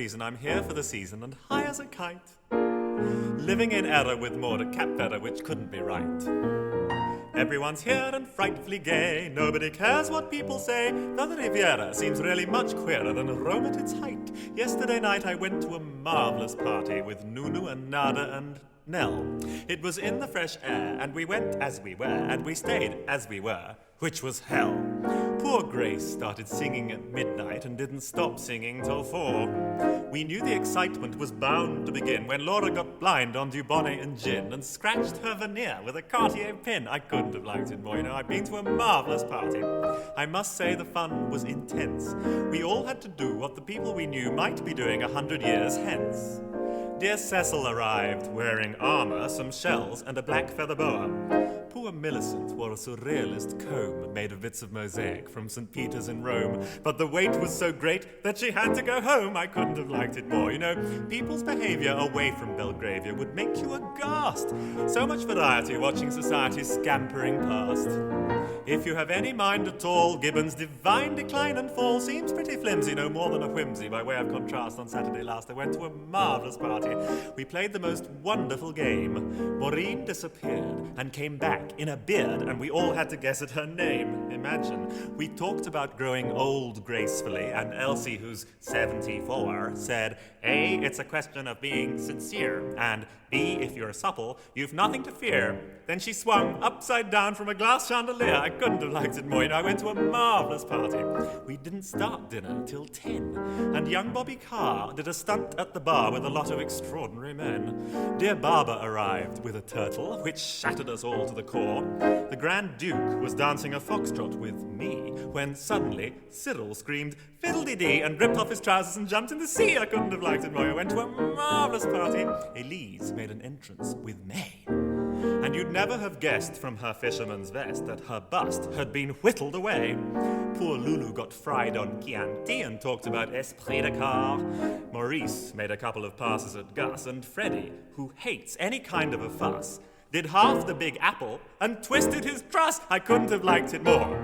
reason I'm here for the season and high as a kite. Living in error with more to cap better, which couldn't be right. Everyone's here and frightfully gay. Nobody cares what people say, though the Riviera seems really much queerer than Rome at its height. Yesterday night I went to a marvellous party with Nunu and Nada and Nell. It was in the fresh air, and we went as we were, and we stayed as we were, which was hell. Poor Grace started singing at midnight and didn't stop singing till 4. We knew the excitement was bound to begin when Laura got blind on Dubonnet and gin and scratched her veneer with a Cartier pin. I couldn't have liked it more, you know. I've been to a marvellous party. I must say the fun was intense. We all had to do what the people we knew might be doing 100 years hence. Dear Cecil arrived, wearing armour, some shells, and a black feather boa. Poor Millicent wore a surrealist comb made of bits of mosaic from St. Peter's in Rome, but the wait was so great that she had to go home. I couldn't have liked it more. You know, people's behaviour away from Belgravia would make you aghast. So much variety watching society scampering past. If you have any mind at all, Gibbon's divine decline and fall seems pretty flimsy, no more than a whimsy. By way of contrast, on Saturday last I went to a marvellous party. We played the most wonderful game. Maureen disappeared and came back in a beard, and we all had to guess at her name. Imagine. We talked about growing old gracefully, and Elsie, who's 74, said, A, it's a question of being sincere, and B, if you're supple, you've nothing to fear. Then she swung upside down from a glass chandelier. I couldn't have liked it more. You know, I went to a marvellous party. We didn't start dinner till 10, and young Bobby Carr did a stunt at the bar with a lot of extraordinary men. Dear Barbara arrived with a turtle, which shattered us all to the core. The Grand Duke was dancing a foxtrot with me, when suddenly Cyril screamed fiddle-dee-dee and ripped off his trousers and jumped in the sea. I couldn't have liked it more. I went to a marvellous party. Elise made an entrance with May. And you'd never have guessed from her fisherman's vest that her bust had been whittled away. Poor Lulu got fried on Chianti and talked about esprit de corps. Maurice made a couple of passes at Gus, and Freddie, who hates any kind of a fuss, did half the Big Apple and twisted his truss. I couldn't have liked it more.